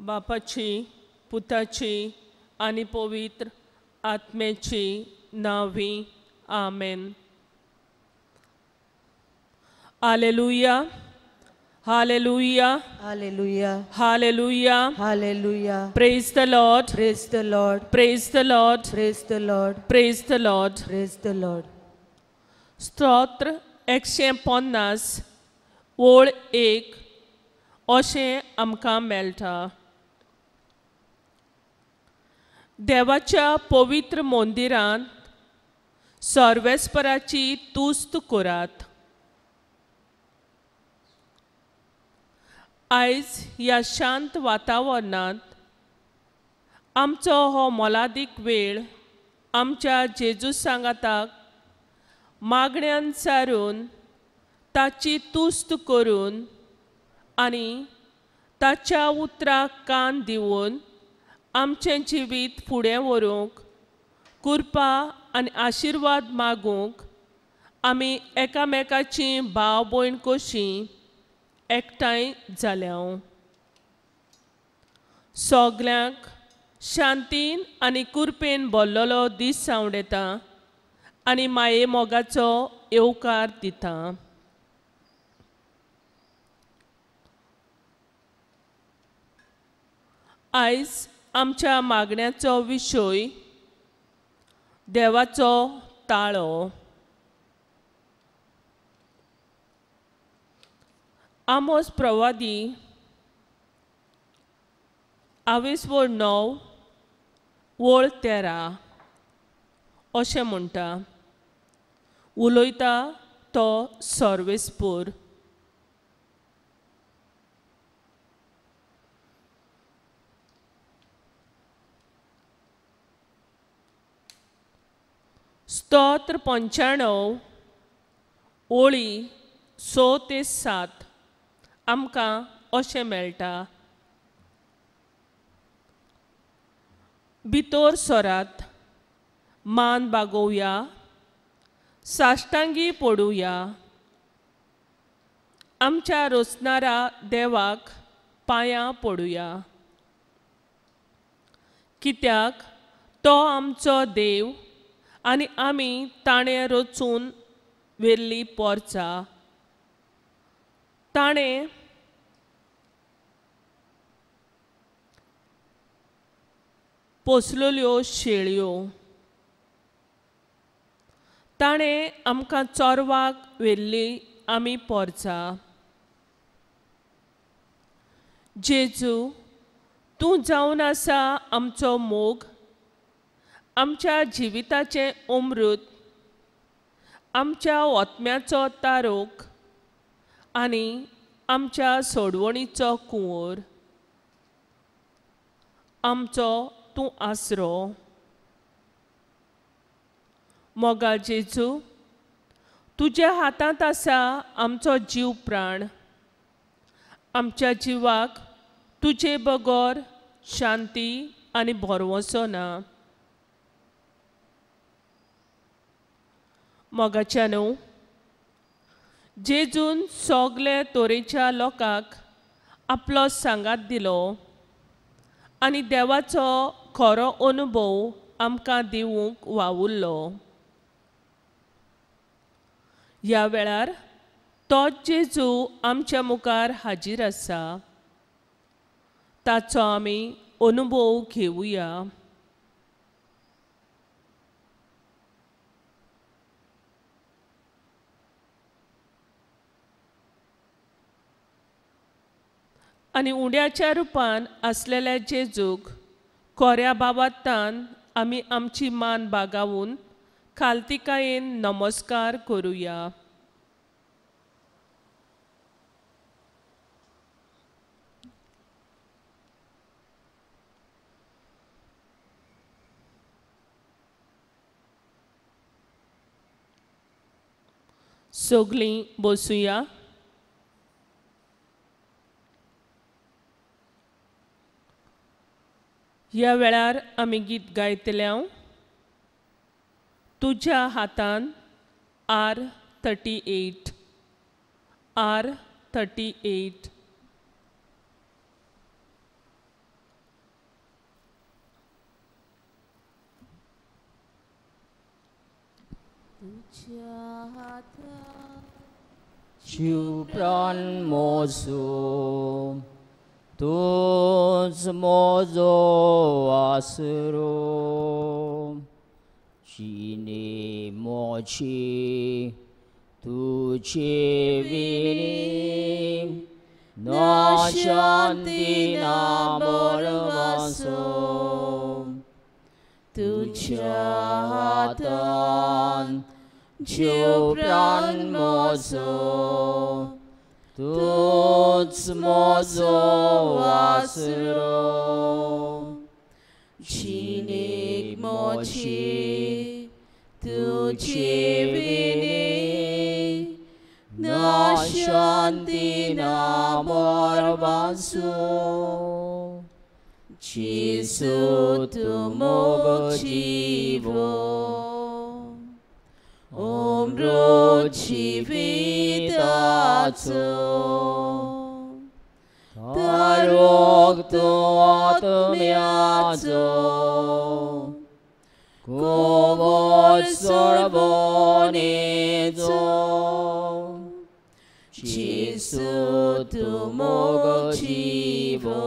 बापाची, पुताची आणि पवित्र आत्म्याची नावी. आमेन. हालेलुया, हालेलुया, Hallelujah. हालेलुया. Hallelujah. Praise the Lord, Praise the Lord. praise the Lord, Praise the Lord. praise the Lord. Praise the Lord. स्तोत्र 150 ओळ 1 अशें आमकां मेळटा. देवाच्या पवित्र मंदिरांत सर्वेस्पराची तुस्त करात. आयज ह्या शांत वातावरणांत आमचो हो मोलादीक वेळ आमच्या जेजू सांगाताक मागण्यांत सारून ताची तुस्त करून आनी ताच्या उतराक कान दिवन आमचें जिवीत फुडें व्हरूंक कृपा आनी आशिर्वाद मागूंक आमी एकामेकाची भाव भयण कशीं एकठांय जाल्या. सगल्यांक शांतीन आनी कृपेन भरलेलो दीस जावं येता आनी माये मोगाचो येवकार दिता. आयज आमच्या मागण्याचो विशय देवाचो ताळो. आमोस प्रवादी 29 ओळ 13 अशें म्हणटा. उलयता तो सर्वेस्पूर. स्तोत्र 95 ओळी 6 ते 7 आमकां अशें मेळटा. भितर सरात, मान बागोवया, साश्टांगी पडुया. आमच्या रोसणारा देवाक पांयां पडुया. कित्याक तो आमचो देव आनी आमी ताणें रचून वेल्ली पोरचां. ताणें पोसलेल्यो शेळयो. ताणें आमकां चोरवाक व्हेल्ली आमी पोरचां. जेजू, तूं जावन आसा आमचो मोग, आमच्या जिविताचें अमृत, आमच्या ओतम्याचो तारोक आनी आमच्या सोडवणीचो कुंवर. आमचो तूं आसरो. मोगा जेजू, तुज्या हातांत आसा आमचो जीव प्राण. आमच्या जिवाक तुजे बगर शांती आनी भरवंसो ना. मोगाच्यानू, जेजून सगले तोरेच्या लोकांक आपलो सांगात दिलो आनी देवाचो खरो अनुभव आमकां दिवूंक वावुरलो. ह्या वेळार तोच जेजू आमच्या मुखार हाजीर आसा. ताचो आमी अनुभव घेवया. आनी उंड्याच्या रुपान आसलेल्या जेजूक खोऱ्या बाबातान आमी आमची मान बागावून खालतिकायेन नमस्कार करुया. सगलीं बसुया. ह्या वेळार आमी गीत गायतले. तुज्या हातान R38 R38. शिवप्राण मोजो तूच मोजो आसरो शिने मोची तुझे विनी ना शांती ना बरवासो तुझ्या हातान जीव प्राण मोजो तूच मोजो आसरो शिनेक मोची तुझे विनी ना शांती ना बरवासो Jesu tu mogo chivo omro chivitato tarok tu atmiato kovol sorbonizo Jesu tu mogo chivo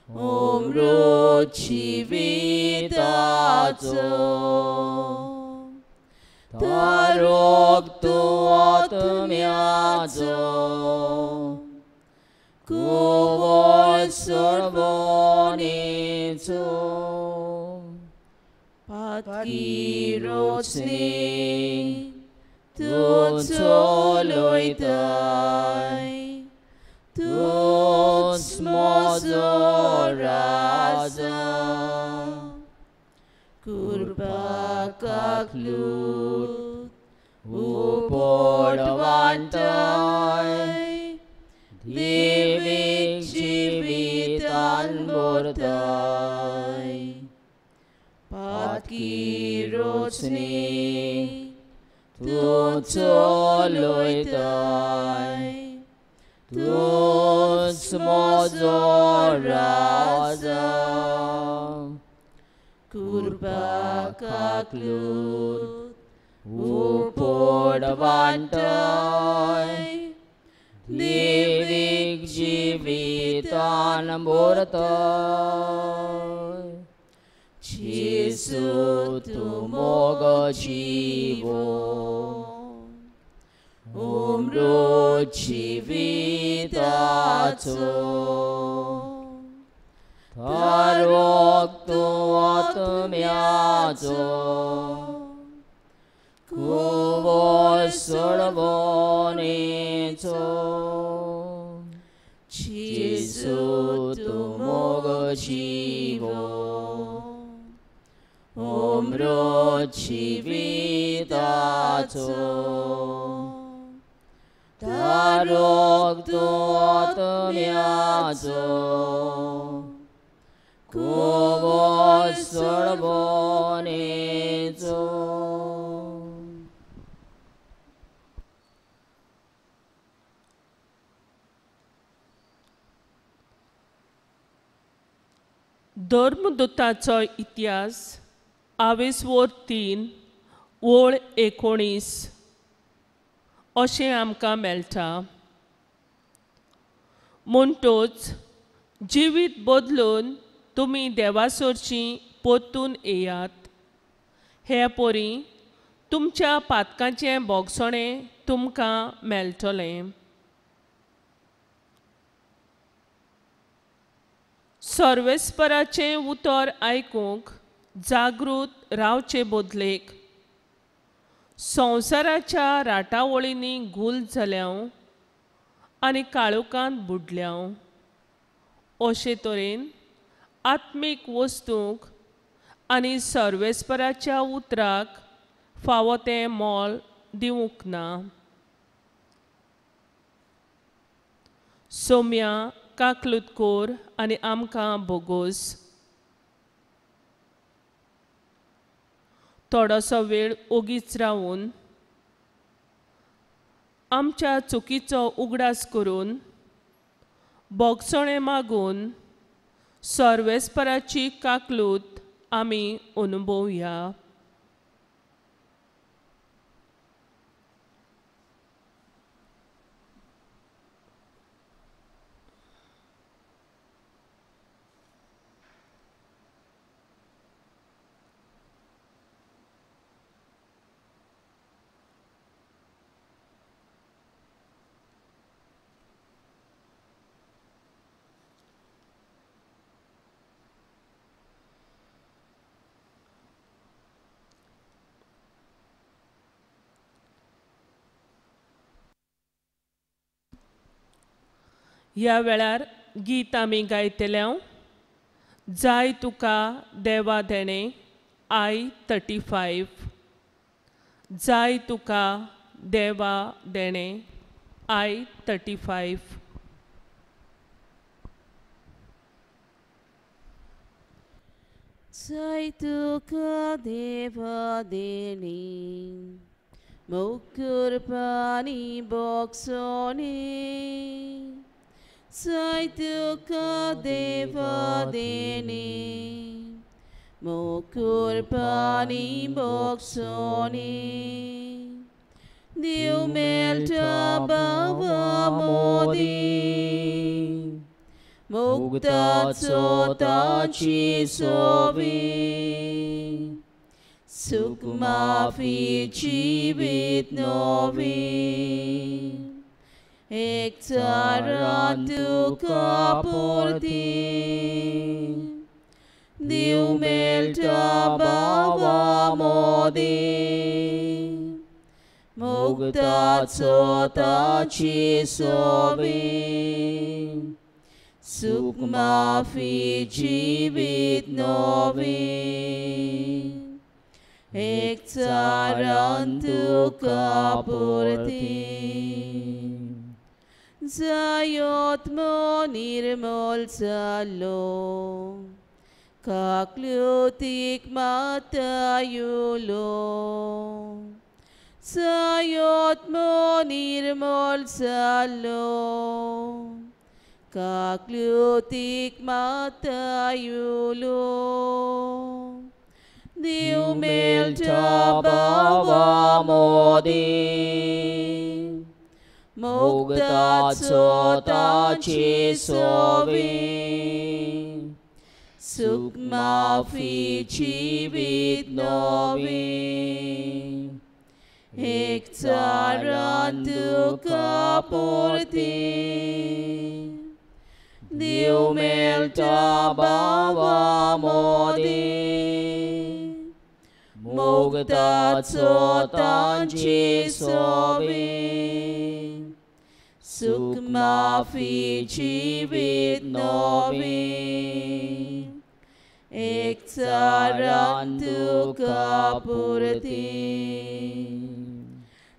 omro chivitato tarok tu atmiato kovol sorbonizo patkirotsni tu toloitai Tuts mozo raza kurba kaklut upodwantai divik jivitan murtai patkirotsni tutoloitai Tuts mozo raza kurba kaklut upodwantai divik jivitan murtai Jesu tu mogo chivo umro chivitato tarok tu atmiato kovol sorbonizo Jesu tu mogo chivo umro chivitato tarok tu atmiato kovol sorbonizo धर्मदूताचो इतिहास 23 ओळ 19 अशें आमकां मेळटा म्हणटूच जिवीत बदलून तुमी देवासोरचीं परतून येयात हे परी तुमच्या पातकांचें बोगसणें तुमकां मेळटलें सर्वेस्पराचें उतर आयकूंक जागृत रावचे बदलेक संवसाराच्या राटावळींनी घुल जाल्याव आनी काळोखांत बुडल्याव अशे तरेन आत्मीक वस्तूंक आनी सर्वेस्पराच्या उतराक फावो तें मोल दिवंक ना सोम्या काकलुतकोर आनी आमकां बोगोस थोडोसो वेळ ओगीच रावून आमच्या चुकीचो उगडास करून बोगसणें मागून सर्वेस्पराची काकलूत आमी अनुभवया ह्या वेळार गीत आमी गायतले जाय तुका देवा देणे I-35 जाय तुका देवा देणे I-35 Sai tuka deva deni, mokur pani boksoni. Sai tuka deva deni, mokur pani boksoni. Diu melta bava modi. Mukta sota ci sovi, sukma fi jivit novi, ektarantu kapurti, diu melta bava modi, mukta sota ci sovi, Sukma fi jivit novi, ektarantu kapurti. Zayot mo nirmol salo, kaklutik matayulo. Zayot mo nirmol salo, kaklutik matayulo. Diu melta bava modi, mugdat sota ci sovi, sukma fi jivit novi, ektarantu kapurti. Diu melta bava modi, mugdat sotan ci sovi, sukma fi jivit novi, ektarantu kapurti.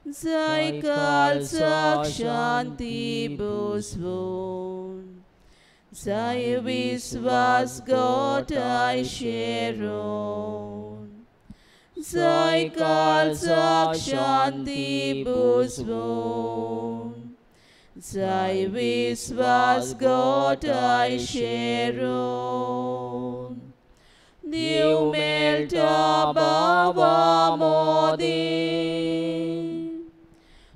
Zai kalsak shanti busvon, Zai visvas gotai sheron, Zai kalsak shanti busvon, Zai visvas gotai sheron. Diu melta bava modi,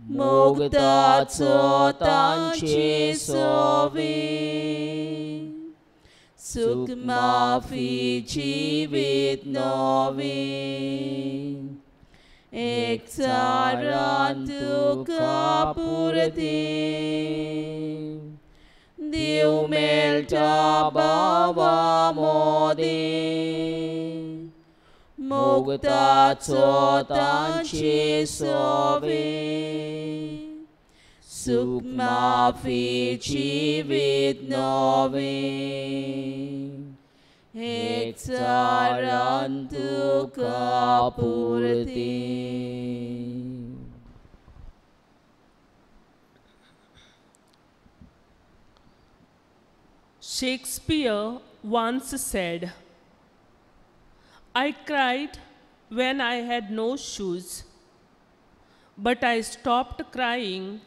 mugdat sotan ci sovi, sukma fi jivit novi, ektarantu kapurti. Diu melta bava modi, mugdat sotan ci sovi, sukma fi jivit novi, ektarantu kapurti. Shakespeare once said, I cried when I had no shoes, but I stopped crying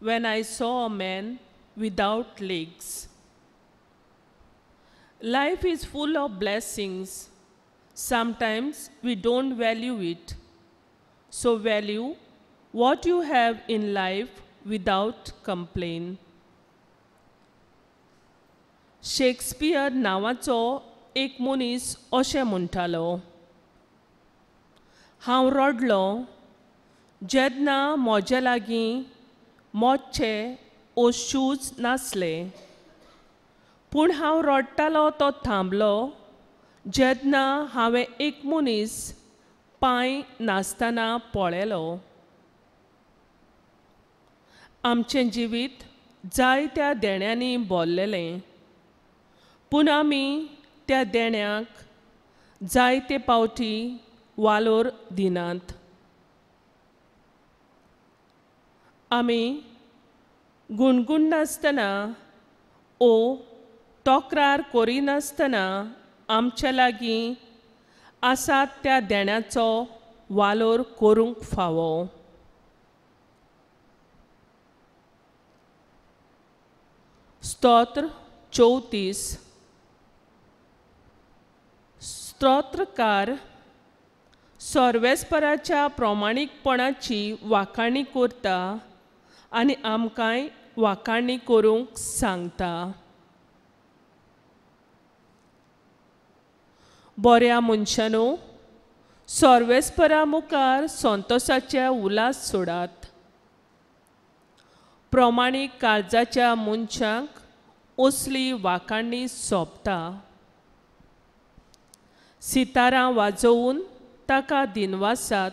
when I saw a man without legs. Life is full of blessings. Sometimes we don't value it. So value what you have in life without complaint. Shakespeare नांवाचो एक मनीस अशें म्हणटालो, हांव रडलों जेन्ना म्हजे लागीं मोच्चे ओ shoes नासले, पूण हांव रडटालो तो थांबलो जेन्ना हांवें एक मनीस पांय नासतना पळयलो. आमचें जिवीत जायत्या देण्यांनी भरलेलें, पूण आमी त्या देण्याक जायते पावटी वालोर दिनात. आमी गुणगुणनासतना ओ तक्रार करिनासतना आमच्या लागीं आसात त्या देण्याचो वालोर करूंक फावो. स्तोत्र 34. स्तोत्रकार सर्वेस्पराच्या प्रामाणीकपणाची वाखाणी करता आनी आमकांय वाखाणी करूंक सांगता. बऱ्या मनशानो, सर्वेस्परा मुखार संतोशाचे उलास सोडात. प्रमाणीक काळजाच्या मनशाक असली वाखाणी सोबता. सितारां वाजोवन ताका दिनवासात.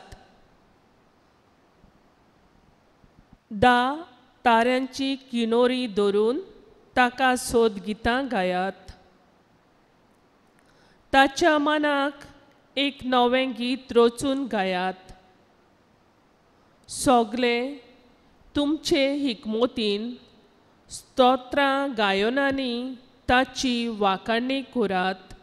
ताऱ्यांची किनोरी धरून ताका सोद गितां गायात. ताच्या मनाक एक नवें गीत रचून गायात. सगळे तुमचे हिकमतीन स्तोत्रां गायनांनी ताची वाखाणी करात.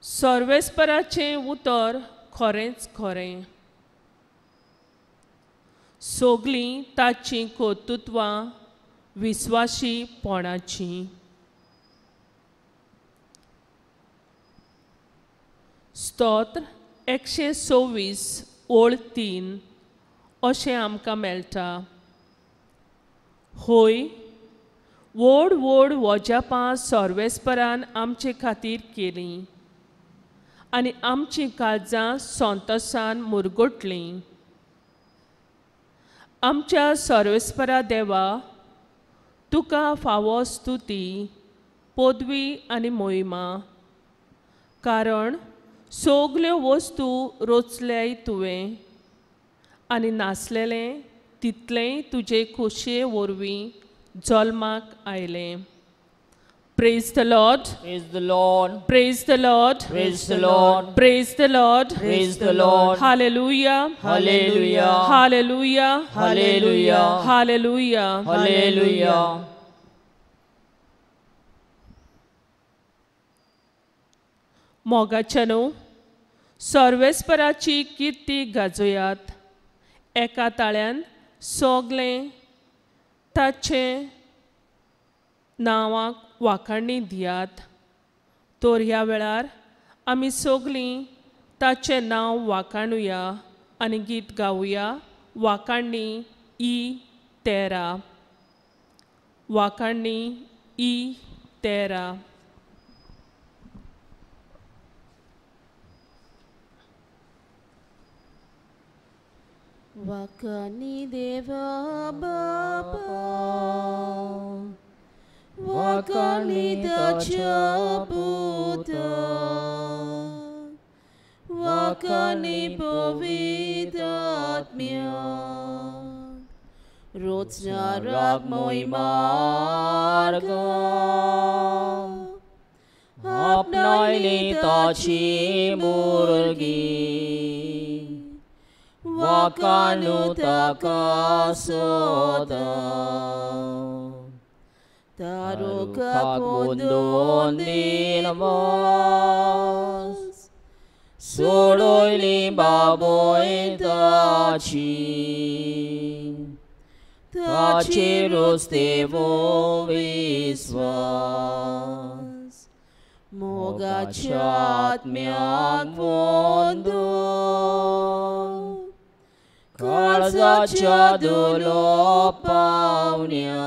सर्वेस्पराचें उतर खरेंच खरें. सगळीं ताचीं कर्तुत्वां विस्वाशीपणाचीं. स्तोत्र 126 ओळ 3 अशें आमकां मेळटा. होय, व्हड व्हड वजापां सर्वेस्परान आमचे खातीर केलीं आनी आमचीं काळजां संतोशान मुरगोटलीं. आमच्या सर्वेस्परा देवा, तुका फावो स्तुती, पदवी आनी मोहिमा. कारण सगल्यो वस्तू रचल्याय तुवें आनी नासलेलें तितलेंय तुजे खोशये वरवीं जल्माक आयलें. Praise the Lord. Praise the Lord. Praise the Lord. Praise the Lord. Praise the Lord. Praise the Lord. Hallelujah. Hallelujah. Hallelujah. Hallelujah. Hallelujah. Hallelujah. मोगाच्यानो, सर्वेस्पराची Kirti गाजोयात. एका ताळ्यान सगलें ताचे नांवाक वाखाणी दियात. तर ह्या वेळार आमी सगलीं ताचें नांव वाखाणुया आनी गीत गावुया. वाखाणी E13. वाखाणी E13. वाखाणी देवा बाबा, वाखाणी ताच्या पुता, वाखाणी पवित्र आत्म्या, रोजनाराक मोहिमार्ग, आपणायली ताची मुरगी, वाखाणू ताका सोदा. तारुकाक वंदोन दिनवास, सोडोयली बाबोय ताची, ताचेरूच देवो विस्वास. मोगाच्या आत्म्याक वंदोन, काळजाच्या दोलो पावण्या,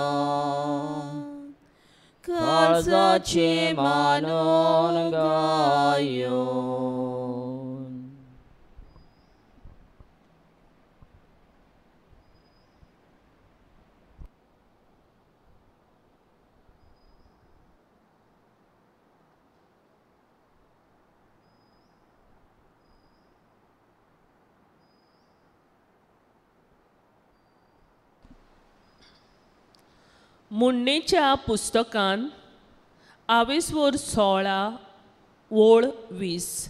काळजाचे मानोन गायोन. मुन्नेच्या पुस्तकान 22:16-20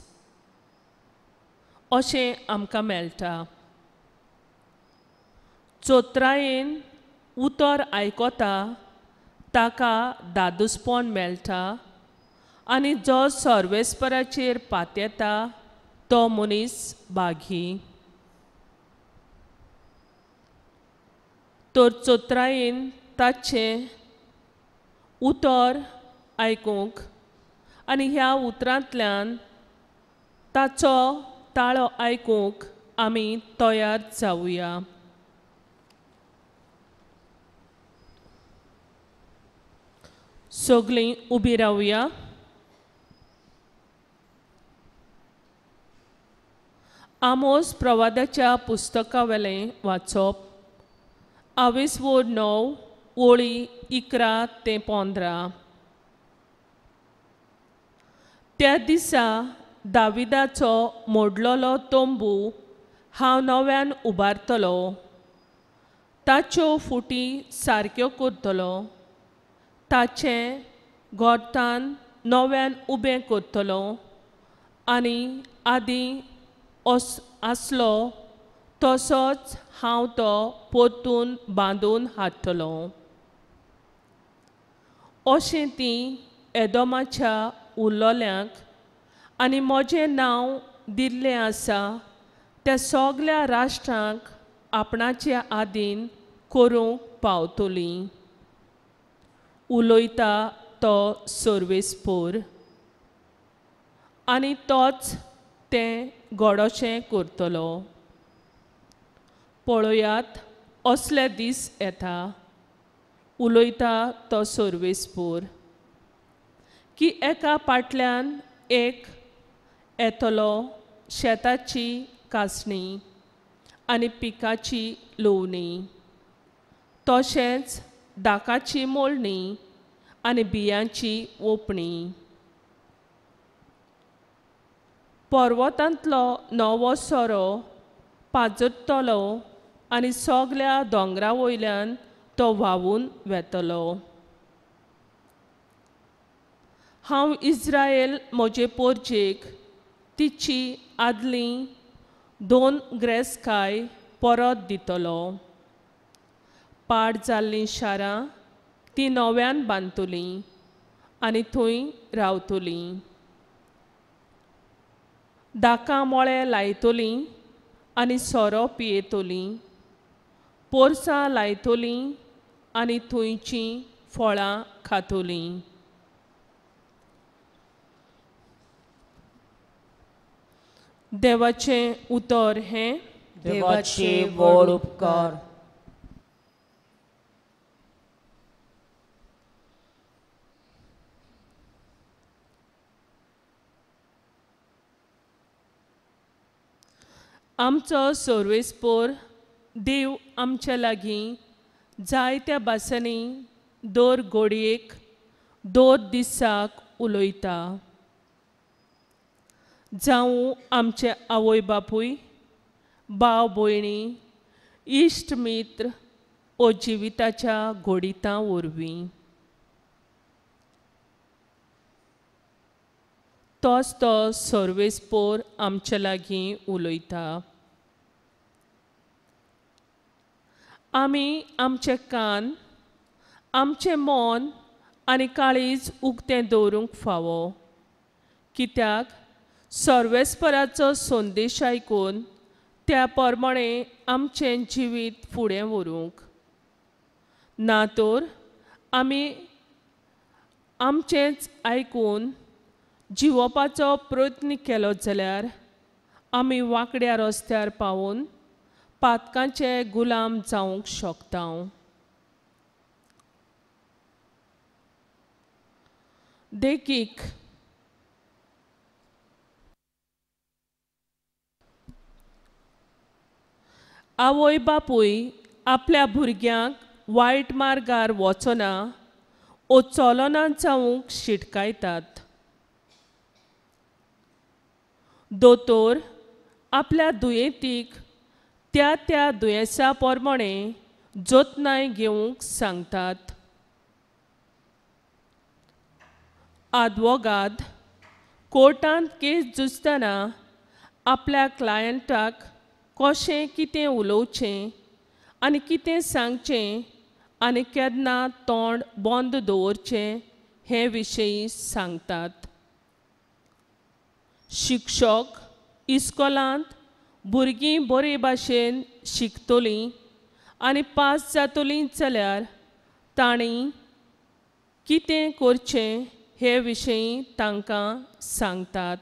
अशें आमकां मेळटा. चोत्रायेन उतर आयकोता ताका दादूसपण मेळटा आनी जो सर्वेस्पराचेर पातयेता तो मनीस बागी. तर चोत्रायेन ताचें उतर आयकूंक आनी ह्या उतरांतल्यान ताचो ताळो आयकूंक आमी तयार जावुया. सगळीं उबीं रावुया. आमोस प्रवादाच्या पुस्तका वेलें वाचप 22:9-11-15. त्या दिसा दाविदाचो मोडलोलो तोंबू हांव नव्यान उबारतलो, ताच्यो फुटी सारक्यो करतलो, ताचें गोठान नव्यान उबें करतलो आनी आदीं आसलो तसोच हांव तो परतून बांदून हाडटलो. अशें ती एदोमाच्या उरलोल्यांक आनी म्हजें नांव दिल्लें आसा त्या सगल्या राष्ट्रांक आपणाच्या आदीन करूंक पावतली. उलयता तो सर्वेस्पोर आनी तोच तें गोडोशें करतलो. पळयात असले दीस येता, उलयता तो सर्वेस्पोर, की एका फाटल्यान एक येतलो शेताची कासणी आनी पिकाची लुवणी, तशेंच दाकाची मोळणी आनी बियांची ओपणी. पर्वतांतलो नवो सोरो पाजरतलो आनी सगल्या दोंगरा वयल्यान तो व्हांवून वेतलो. हांव इस्रायल म्हजे पोरजेक तिची आदलीं 2 ग्रेसकाय परत दितलो. पाड जाल्लीं शारां ती नव्यान बांदतलीं आनी थंय रावतलीं. दाकां मोळे लायतलीं आनी सोरो पियेतलीं, पोरसां लायतलीं आनी थंयचीं फळां खातलीं. देवाचें उतर हें देवाचे व्हड उपकार. आमचो सर्वेस्पोर देव आमच्या लागीं जायत्या भासांनी दर घडयेक दर दिसाक उलयता. जावं आमचे आवय बापूय, भाव भयणी, इश्ट मित्र ओ जिविताच्या घोडितां वरवीं. तोच तो सर्वेस्पोर आमच्या लागीं उलयता. आमी आमचे कान, आमचें मन आनी काळीज उक्तें दवरूंक फावो, कित्याक सर्वेस्पराचो संदेश आयकून त्या प्रमाणें आमचें जिवीत फुडें व्हरूंक. ना तर आमी आमचेंच आयकून जिवोवपाचो प्रयत्न केलो जाल्यार आमी वांकड्या रस्त्यार पावून पातकांचे गुलाम जावंक शकता. देखीक आवय बापूय आपल्या भुरग्यांक वायट मार्गार वचना ओ चलना जावंक शिटकायतात. दोतोर आपल्या दुयेंतीक त्या दुयेंसा प्रमाणें जतनाय घेवंक सांगतात. आदवोगाद कोर्टांत केस झुजतना आपल्या क्लायंटाक कशें कितें उलोवचें आनी कितें सांगचें आनी केन्ना तोंड बंद दवरचें हे विशयी सांगतात. शिक्षक इस्कॉलांत भुरगीं बरे भाशेन शिकतलीं आनी पास जातलीं जाल्यार तांणी कितें करचें हे विशयी तांकां सांगतात.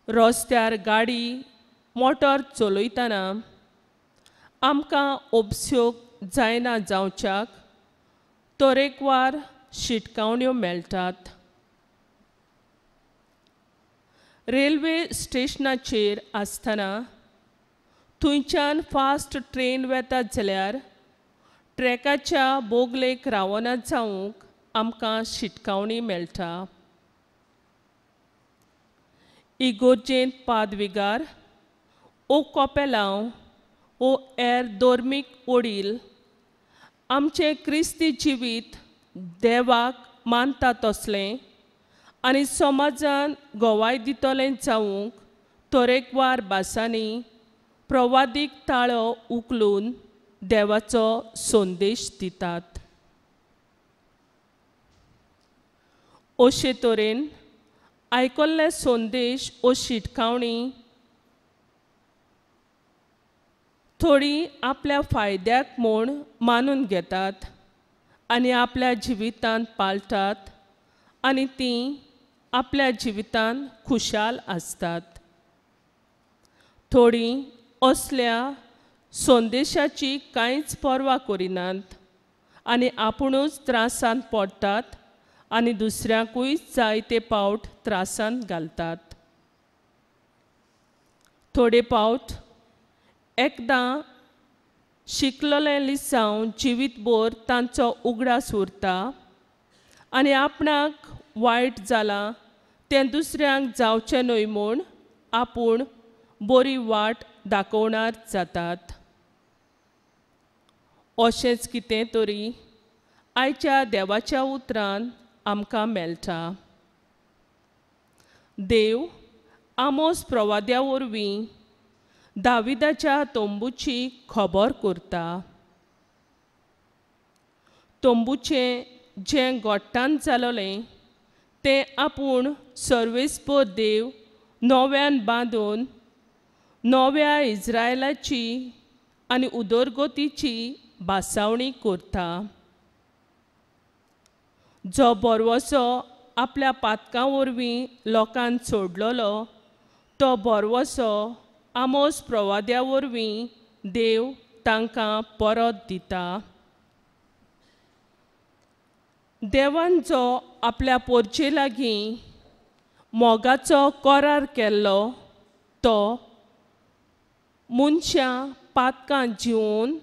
रस्त्यार गाडी मोटर चलयतना आमकां ओबस्योक जायना जावच्याक तरेकवार शिटकावण्यो मेळटात. रेल्वे स्टेशनाचेर आसतना थंयच्यान फास्ट ट्रेन वेता जाल्यार ट्रॅकाच्या बोगलेक रावना जावंक आमकां शिटकावणी मेळटा. इगोर्जेंत पादविगार ओ कोपेलांव ओ एर धोर्मीक वडील आमचें क्रिस्ती जिवीत देवाक मानता तसलें आनी समाजान गोवाय दितलें जावंक तरेकवार भासांनी प्रवादीक ताळो उखलून देवाचो संदेश दितात. अशे तरेन आयकल्ले संदेश ओ शिटकावणी थोडी आपल्या फायद्याक म्हूण मानून घेतात आनी आपल्या जिवितांत पाळटात आनी तीं आपल्या जिवितांत खुशाल आसतात. थोडीं असल्या संदेशाची कांयच पर्वा करिनात आनी आपुणूच त्रासांत पडटात आनी दुसऱ्यांकूय जायते पावट त्रासांत घालतात. थोडे पावट एकदां शिकलेले लिसांव जिवीतभर तांचो उगडास उरता आनी आपणाक वायट जालां तें दुसऱ्यांक जावचें न्हय म्हूण आपूण बरी वाट दाखोवणार जातात. अशेंच कितें तरी आयच्या देवाच्या उतरान आमकां मेळटा. देव आमोस प्रवाद्या वरवीं दाविदाच्या तोंबूची खबर करता. तोंबूचें जें गोठ्ठान जालोलें तें आपूण सर्वेस्पर देव नव्यान बांदून नव्या इज्रायलाची आनी उदरगतीची भासावणी करता. जो बरवसो आपल्या पातकां वरवीं लोकांक सोडलोलो तो बरवसो आमोस प्रवाद्या वरवीं देव तांकां परत दिता. देवान जो आपल्या पोरचे लागीं मोगाचो करार केल्लो तो मनशां पातकां जिवन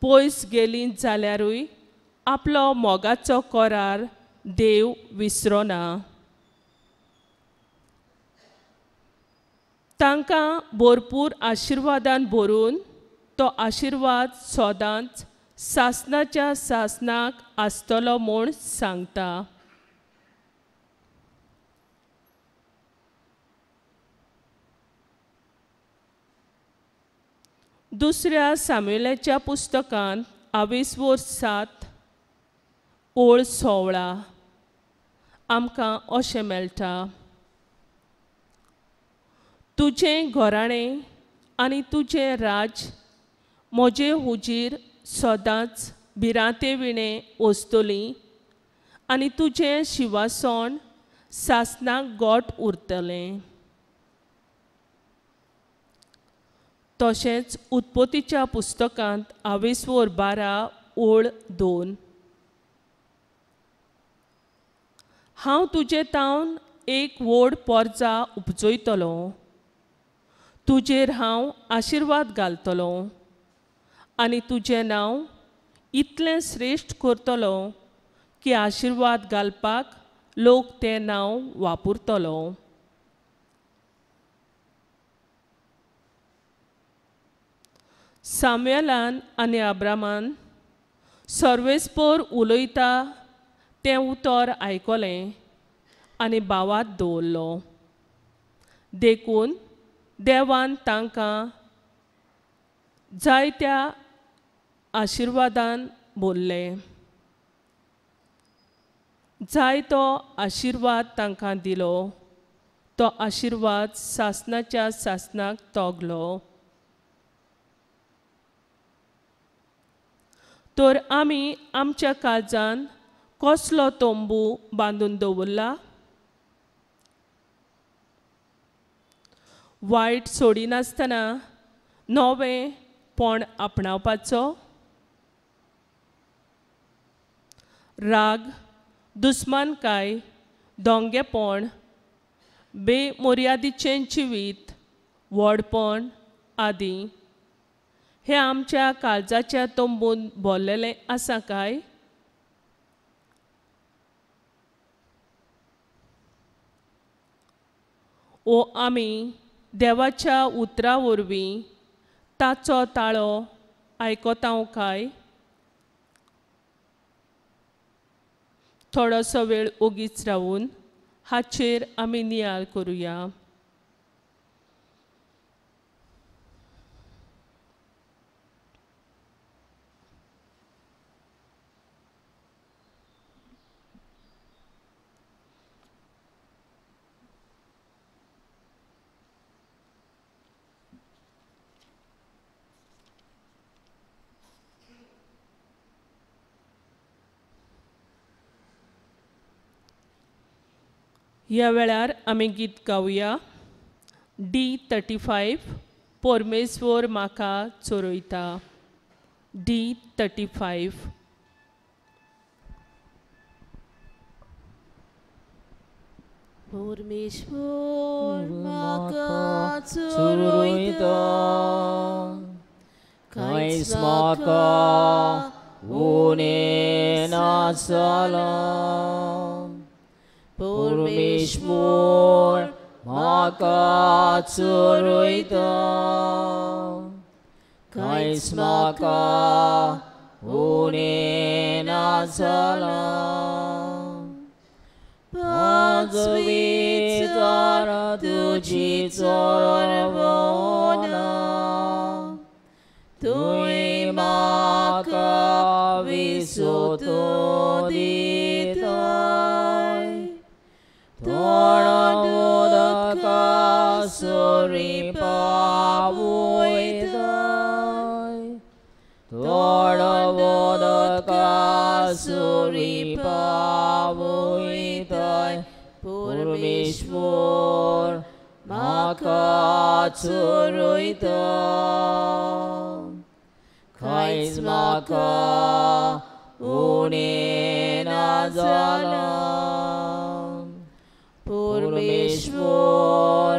पयस गेलीं जाल्यारूय आपलो मोगाचो करार देव विसरोना. तांकां भरपूर आशिर्वादान भरून तो आशिर्वाद सदांच सासणाच्या सासणाक आसतलो म्हूण सांगता. दुसऱ्या सामुएलाच्या पुस्तकांत 22:7 ओळ 16 आमकां अशें मेळटा. तुजें घराणें आनी तुजें राज म्हजे हुजीर सदांच भिरांते विणें वस्तलीं आनी तुजें शिवासण सासणाक गोठ उरतलें. तशेंच उत्पत्तीच्या पुस्तकांत 22:12 ओळ 2 हांव तुजे तावन एक व्हड पोरजा उपजयतलो. तुजेर हांव आशिर्वाद घालतलो आनी तुजें नांव इतलें श्रेश्ठ करतलो की आशिर्वाद घालपाक लोक तें नांव वापरतलो. सामुएलान आनी अब्रामान सर्वेस्पर उलयता तें उतर आयकलें आनी भावात दवरलो. देखून देवान तांकां जायत्या आशिर्वादान भरलें. जायतो आशिर्वाद तांकां दिलो. तो आशिर्वाद सासणाच्या सासणाक तोगलो. तर आमी आमच्या काळजान कसलो तोंबू बांदून दवरला? वायट सोडिनासतना नवेंपण आपणावपाचो? राग, दुस्मानकाय, दोंगेपण, बेमर्यादेचें जिवीत, व्हडपण आदी हें आमच्या काळजाच्या तोंबून भरलेलें आसा काय? ओ आमी देवाच्या उतरा वरवीं ताचो ताळो आयकतांव काय? थोडोसो वेळ ओगीच रावून हाचेर आमी नियाळ करुया. ह्या वेळार आमी गीत गावया. D35 परमेश्वर म्हाका चोरयता. D35. परमेश्वर म्हाका चोरयता, कांयच म्हाका उणें नासला. परमेश्वर म्हाका चोरयता, कांयच म्हाका उणें नासला. पांचवी तारा तुजी चोरवना, तुवें म्हाका विसोतो दिताय. थोडो उदका सोरी पावयताय, थोडो उदका सोरी पावयताय. परमेश्वर म्हाका चोरयता, कांयच म्हाका उणें ना जाला. परमेश्वर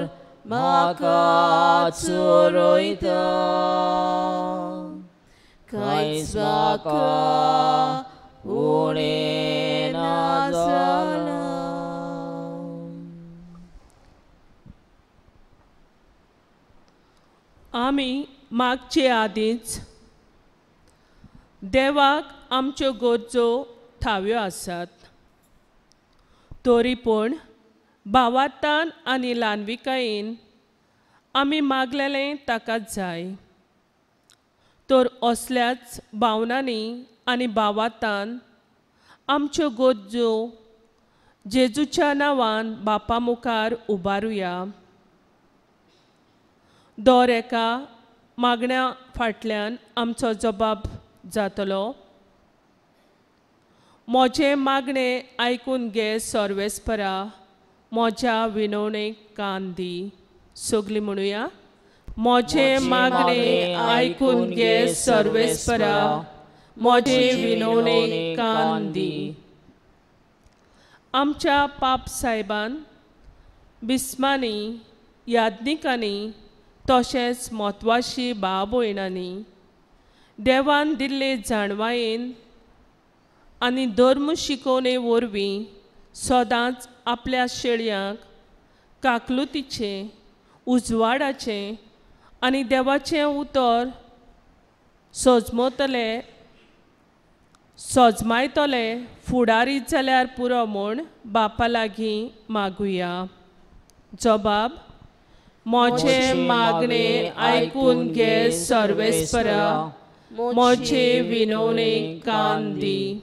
म्हाका चोरयता, कांयच म्हाका उणें ना जाला. आमी मागचे आदींच देवाक आमच्यो गरजो ठाव्यो आसात. तरी पूण भावार्थान आनी ल्हानविकायेन आमी मागलेलें ताकाच जाय. तर असल्याच भावनांनी आनी भावार्थान आमच्यो गरजो जेजूच्या नांवान बापा मुखार उबारुया. दर एका मागण्या फाटल्यान आमचो जबाब जातलो. म्हजें मागणें आयकून घे सर्वेस्परा, म्हज्या विनवणेक कान दी. सगळीं म्हणुया. म्हजें मागणें आयकून घे सर्वेस्परा, म्हजे विनवणेक कान दी. आमच्या पाप साहेबान बिस्मांनी, याज्ञिकांनी तशेंच म्हत्वाची भाव भयणांनी देवान दिल्ले जाणवायेन आनी धर्म शिकोवणे वरवीं सदांच आपल्या शेळयांक काकलुतीचें, उजवाडाचें आनी देवाचें उतर सजमतले सोजमायतले फुडारी जाल्यार पुरो म्हूण बापा लागीं मागुया. जबाब: मोचे मागणे आयकून घे सर्वेस्परा, मोचे विनवणे कान दी.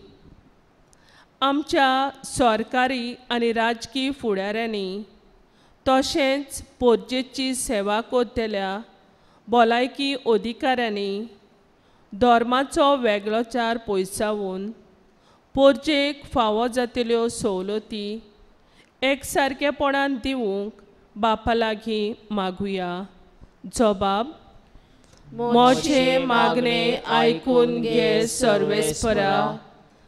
आमच्या सरकारी आनी राजकीय फुडाऱ्यांनी तशेंच पोरजेची सेवा कोत्तेल्या भलायकी अधिकाऱ्यांनी धर्माचो वेगळोचार पयसावून पोरजेक फावो जातल्यो सवलती एकसारकेपणान दिवंक बापा लागीं मागुया. जबाब: मोचे मागणे आयकून घे सर्वेस्परा,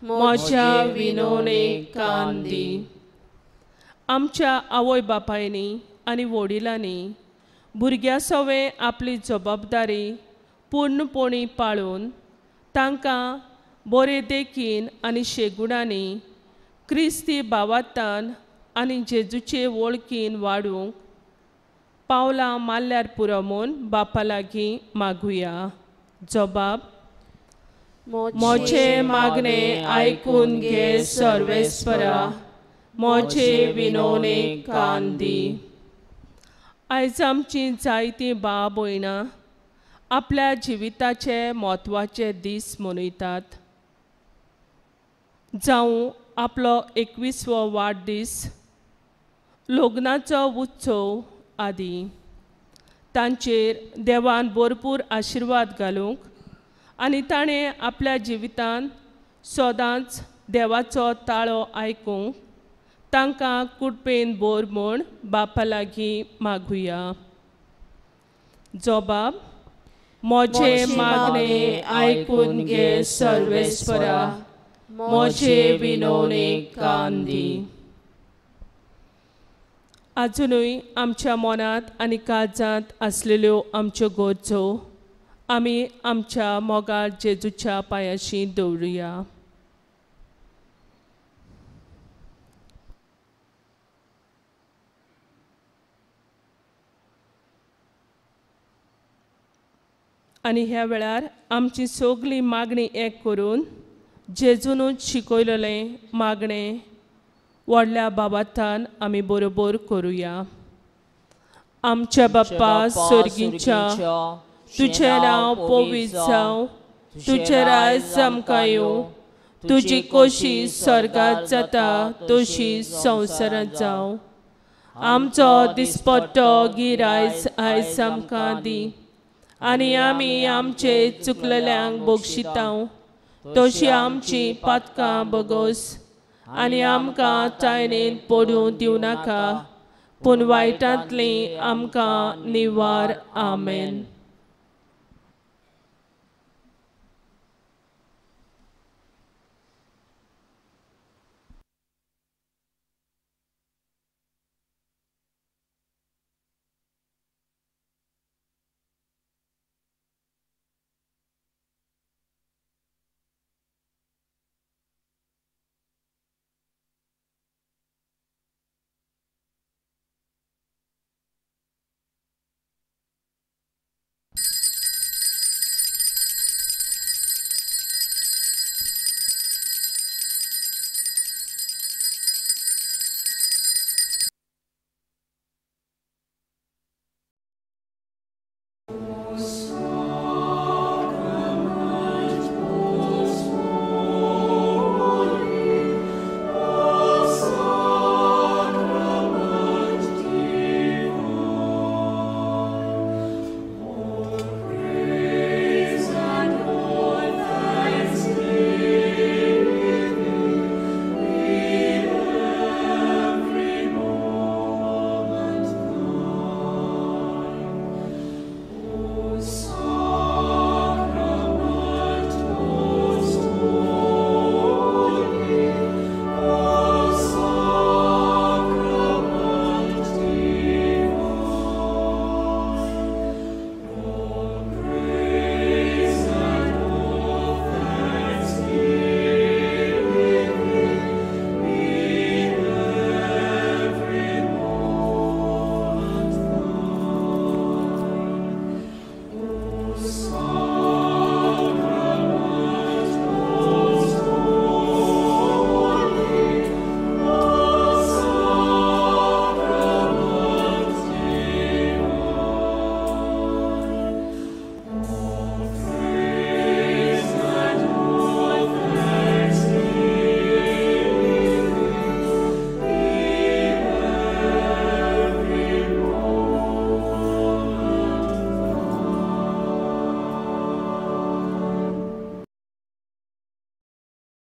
मोच्या विनवणे कान दी. आमच्या आवय बापायनी आनी वडिलांनी भुरग्यां सवे आपली जबाबदारी पूर्णपणी पाळून तांकां बरे देखीन आनी शेगुणांनी क्रिस्ती भावार्थान आनी जेजूचे वळखीन वाडूंक पावलां मारल्यार पुरो म्हूण बापा लागीं मागुया. जबाब: मोचे मागणे आयकून घे सर्वेस्परा, मोचे विनवणे कान दी. आयज आमची जायतीं भाव भयणां आपल्या जिविताचे म्हत्वाचे दीस मनयतात. जावं आपलो 21वो वाडदीस, लग्नाचो उत्सव आदी. तांचेर देवान भरपूर आशिर्वाद घालूंक आनी ताणें आपल्या जिवितांत सदांच देवाचो ताळो आयकूंक तांकां कुडपेन बोर म्हूण बापा लागीं मागुया. जबाब: मोचे मागणे आयकून घे सर्वेस्परा, मोचे विनवणे कान दी. आजुनूय आमच्या मनांत आनी काळजांत आसलेल्यो आमच्यो गरजो आमी आमच्या मोगाळ जेजूच्या पांयाशी दवरुया. आनी ह्या वेळार आमची सगळी मागणी एक करून जेजूनूच शिकयलेलें मागणें व्हडल्या बाबार्थान आमी बरोबर करुया. आमच्या बाप्पा सर्गीच्या, तुझें नांव पवित्र जावं, तुझें राज आमकां येवं, तुजी खोशी स्वर्गांत जाता तशी संवसारांत जावं. आमचो दिसपट्टो गिरायज आयज आमकां दी, आनी आमी आमचे चुकलेल्यांक बक्षितांव तशी आमची पातकां बगोस, आनी आमकां चाळणेंत पडूं दिवं नाका, पूण वायटांतलीं आमकां निवार. आमेन.